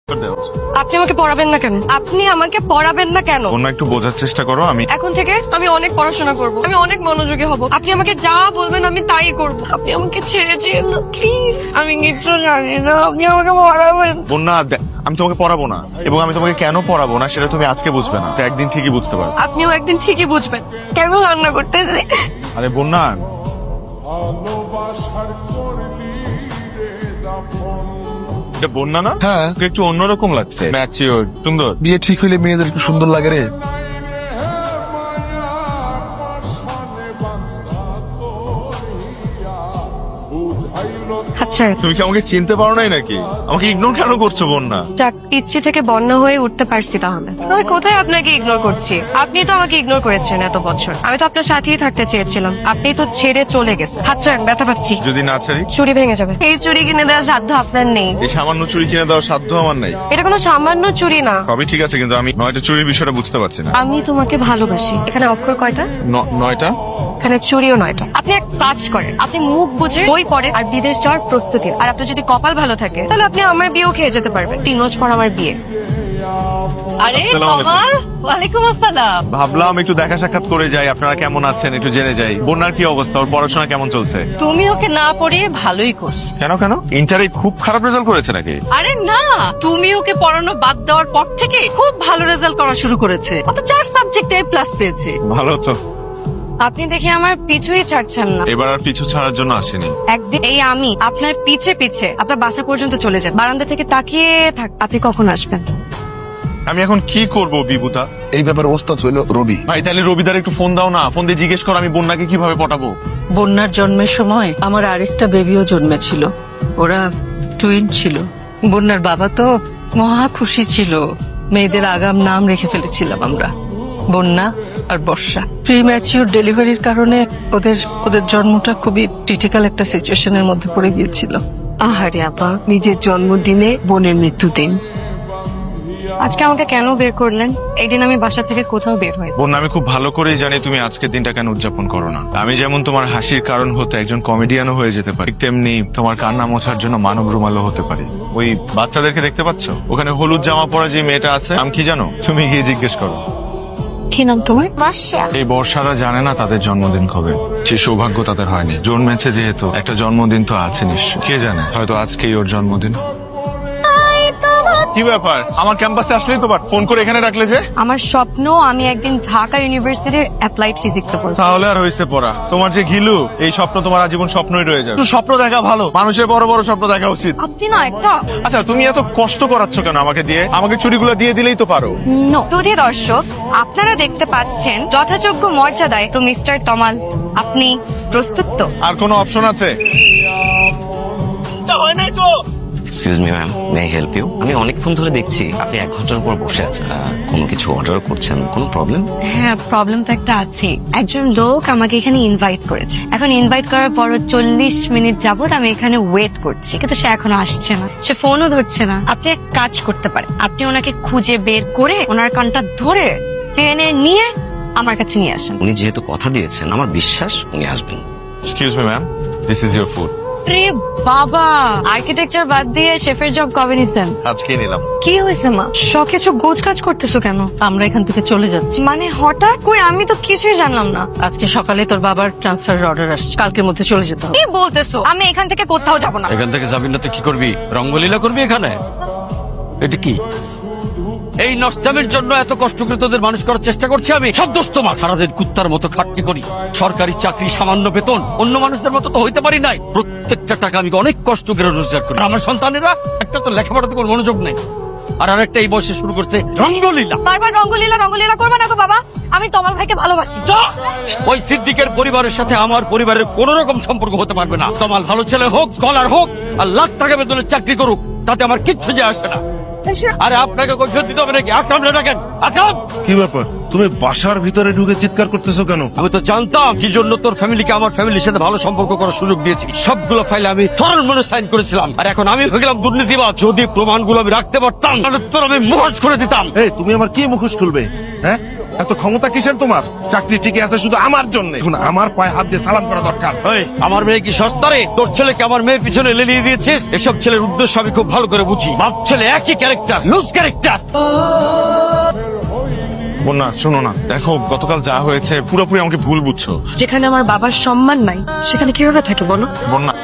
আপনি আমাকে পড়াবেন না কেন? আপনি আমাকে পড়াবেন না কেন? অন্য একটু বোঝার চেষ্টা করো। আমি এখন থেকে আমি অনেক পড়াশোনা করব, আমি অনেক মনোযোগী হব। আপনি আমাকে যা বলবেন আমি তাই করব। আপনি আমাকে ছেড়ে যেন না প্লিজ। আমি কিছু জানি না, আপনি আমাকে পড়াবেন। বন্যা, আমি তোমাকে পড়াবো না, এবং আমি তোমাকে কেন পড়াবো না সেটা তুমি আজকে বুঝবে না, তো একদিন ঠিকই বুঝতে পারবে। আপনিও একদিন ঠিকই বুঝবেন কেন রান্না করতেছি। আরে বন্যা, এটা বন্যা না? হ্যাঁ। ওকে একটু অন্যরকম লাগছে, ম্যাচিওর, সুন্দর। বিয়ে ঠিক হইলে মেয়েদের একটু সুন্দর লাগে রে। আচ্ছা তুমি কি আমাকে চিনতে পারো নাই নাকি? আমাকে ইগনোর কেন করছো বন্যা? যাক, ইচ্ছে থেকে বন্যা হয়ে উঠতে পারছি তাহলে। আমি কোথায় আপনাকে ইগনোর করছি? আপনি তো আমাকে ইগনোর করেছেন এত বছর। আমি তো আপনার সাথেই থাকতে চেয়েছিলাম, আপনি তো ছেড়ে চলে গেছেন। আচ্ছা ব্যথা পাচ্ছি, যদি না ছাড়ি? চুরি ভেঙে যাবে। এই চুরি কিনে দেওয়ার সাধ্য আপনার নেই। এই সামান্য চুরি কিনে দেওয়ার সাধ্য আমার নাই। এটা কোনো সামান্য চুরি না। সবই ঠিক আছে, কিন্তু আমি 9টা চুরির বিষয়টা বুঝতে পারছি না। আমি তোমাকে ভালোবাসি। এখানে অক্ষর কয়টা? 9টা? এখানে চুরিও 9টা। আপনি এক কাজ করেন, আপনি মুখ বুঝে বই পড়েন আর বিদেশ যাওয়ার প্রস্তুতি। আর আপনার যদি কপাল ভালো থাকে তাহলে আপনি আমার বিয়েও খেয়ে যেতে পারবেন। 3 মাস পর আমার বিয়ে। আরে আসসালামু আলাইকুম। কমাল, ওয়ালাইকুম আসসালাম। ভাবলাম একটু দেখা সাক্ষাৎ করে যাই, আপনারা কেমন আছেন একটু জেনে যাই। বন্যার কি অবস্থা? ওর পড়াশোনা কেমন চলছে? তুমি ওকে না পড়িয়ে ভালোই করছো। কেন কেন? ইন্টারে খুব খারাপ রেজাল্ট করেছে নাকি? আরে না, তুমি ওকে পড়ানো বাদ দেওয়ার পর থেকে খুব ভালো রেজাল্ট করা শুরু করেছে। ও তো 4 সাবজেক্টে A+ পেয়েছে। ভালো তো। আপনি দেখি আমার পিছুই ছাড়ছেন না। এবার আর পিছু ছাড়ার জন্য আসেনি। একদিন এই আমি আপনার পিছে পিছে আপনার বাসা পর্যন্ত চলে যান। বারান্দা থেকে তাকিয়ে থাক, আপনি কখন আসবেন। আমি এখন কি করব বিভূতা? এই ব্যাপারে ওস্তাদ হইল রবি। ভাই তাহলে রবিদার একটু ফোন দাও না, ফোন দিয়ে জিজ্ঞেস করো আমি বন্যাকে কিভাবে পটাবো। বন্যার জন্মের সময় আমার আরেকটা বেবিও জন্মেছিল। ওরা টুইন ছিল। বন্যার বাবা তো মহা খুশি ছিল। মেয়েদের আগাম নাম রেখে ফেলেছিলাম আমরা, বন্যা আর বর্ষা। প্রিম্যাচিউর ডেলিভারির কারণে ওদের ওদের জন্মটা খুবই ক্রিটিক্যাল একটা সিচুয়েশনের মধ্যে পড়ে গিয়েছিল। আহারে আপা, নিজের জন্মদিনে বোনের মৃত্যুদিন। আজকে আমাকে কেন বের করলেন? এই দিন আমি বাসা থেকে কোথাও বের হই। বন্যা, আমি খুব ভালো করেই জানি তুমি আজকের দিনটা কেন উদযাপন করো না। আমি যেমন তোমার হাসির কারণ হতে একজন কমেডিয়ানও হয়ে যেতে পারি, ঠিক তেমনি তোমার কান্না মোছার জন্য মানব রুমালও হতে পারি। ওই বাচ্চাদেরকে দেখতে পাচ্ছ ওখানে, হলুদ জামা পরা যে মেয়েটা আছে, নাম কি জানো? তুমি গিয়ে জিজ্ঞেস করো। কি নাম তোমার? বর্ষা। এই বর্ষারা জানে না তাদের জন্মদিন কবে। সে সৌভাগ্য তাদের হয়নি। জন্মেছে যেহেতু একটা জন্মদিন তো আছে নিশ্চয়। কে জানে, হয়তো আজকেই ওর জন্মদিন। কি ব্যাপার? আমার ক্যাম্পাসে আসলেই তো ফোন করে এখানে রাখলে যে? আমার স্বপ্ন আমি একদিন ঢাকা ইউনিভার্সিটির অ্যাপ্লাইড ফিজিক্সে পড়ব। তাহলে আর হয়েছে পড়া। তোমার যে ঘিলু, এই স্বপ্ন তোমার আজীবন স্বপ্নই রয়ে যাবে। একটু স্বপ্ন দেখা ভালো, মানুষের বড় বড় স্বপ্ন দেখা উচিত। আপনি না একটা আচ্ছা, তুমি এত কষ্ট করাচ্ছ কেন আমাকে দিয়ে? আমাকে চুরিগুলো দিয়ে দিলেই তো পারো। সুধী দর্শক, আপনারা দেখতে পাচ্ছেন যথাযোগ্য মর্যাদায় তো মিস্টার তমাল, আপনি প্রস্তুত তো? আর কোনো অপশন আছে? হয় নাই তো। Excuse me ma'am, may I help you? আমি অনেকক্ষণ ধরে দেখছি আপনি 1 ঘন্টার উপর বসে আছেন। কোনো কিছু অর্ডার করছেন? কোনো প্রবলেম? হ্যাঁ, প্রবলেম তো একটা আছে। একজন লোক আমাকে এখানে ইনভাইট করেছে। এখন ইনভাইট করার পর 40 মিনিট যাবত আমি এখানে ওয়েট করছি, কিন্তু সে এখনো আসছে না, সে ফোনও ধরছে না। আপনি এক কাজ করতে পারেন, আপনি ওনাকে খুঁজে বের করে ওনার কানটা ধরে ট্রেনে নিয়ে আমার কাছে নিয়ে আসেন। উনি যেহেতু কথা দিয়েছেন, আমার বিশ্বাস উনি আসবেন। Excuse me ma'am, this is your food. রে বাবা, আর্কিটেকচার বাদ দিয়ে শেফের জব কবে নিছেন? আজকেই নিলাম। কি হয়েছে মা? সবকিছু গোছ কাজ করতেছো কেন? আমরা এখান থেকে চলে যাচ্ছি। মানে হঠাৎ? কই, আমি তো কিছুই জানলাম না। আজকে সকালে তোর বাবার ট্রান্সফারের অর্ডার আসছে, কালকের মধ্যে চলে যেতে হবে। কি বলতেছো? আমি এখান থেকে কোথাও যাব না। এখান থেকে যাবি না তো কি করবি? রঙ্গলীলা করবি এখানে? এটা কি? এই নষ্টামির জন্য এত কষ্ট করে তোদের মানুষ করার চেষ্টা করছি আমি। সব দোষ তোমার। সারাদিন কুত্তার মতো খাটনি করি, সরকারি চাকরি, সামান্য বেতন, অন্য মানুষদের মতো তো হইতে পারি নাই। প্রত্যেকটা টাকা আমি অনেক কষ্ট করে রোজগার করি। আর আমার সন্তানেরা একটা তো লেখাপড়াতে কোনো মনোযোগ নেই, আর আরেকটা এই বয়সে শুরু করছে রঙ্গলীলা। বারবার রঙ্গলীলা রঙ্গলীলা করবে না তো বাবা, আমি তমাল ভাইকে ভালোবাসি। যা! ওই সিদ্দিকের পরিবারের সাথে আমার পরিবারের কোন রকম সম্পর্ক হতে পারবে না। তোমার ভালো ছেলে হোক, স্কলার হোক, আর লাখ টাকা বেতনের চাকরি করুক, তাতে আমার কিচ্ছু যায় আসে না। আরে আপনাকে কৈফিয়ত দিতে হবে নাকি? আকরাম রাখেন, আকরাম। কি ব্যাপার? তুমি বাসার ভিতরে ঢুকে চিৎকার করতেছো কেন? আমি তো জানতাম কি জন্য তোর ফ্যামিলিকে আমার ফ্যামিলির সাথে ভালো সম্পর্ক করার সুযোগ দিয়েছি। সবগুলো ফাইলে আমি থরন মনে সাইন করেছিলাম, আর এখন আমি হয়ে গেলাম দুর্নীতিবাজ। যদি প্রমাণগুলো আমি রাখতে পারতাম তাহলে তোর আমি মুখোশ করে দিতাম। এই তুমি আমার কি মুখোশ খুলবে? হ্যাঁ, এত ক্ষমতা কিসের তোমার? চাকরি টিকে আছে শুধু আমার জন্য। এখন আমার পায়ে হাত দিয়ে সালাম করা দরকার। এই, আমার মেয়ে কি সস্তা রে? তোর ছেলেকে আমার মেয়ের পিছনে লেলিয়ে দিয়েছিস। এসব ছেলের উদ্দেশ্য আমি খুব ভালো করে বুঝি। বাপ ছেলে একই ক্যারেক্টার, লুজ ক্যারেক্টার। বন্যা শোনো না, দেখো গতকাল যা হয়েছে পুরোপুরি আমাকে ভুল বুঝছো। যেখানে আমার বাবার সম্মান নাই সেখানে কিভাবে থাকে বলো? বন্যা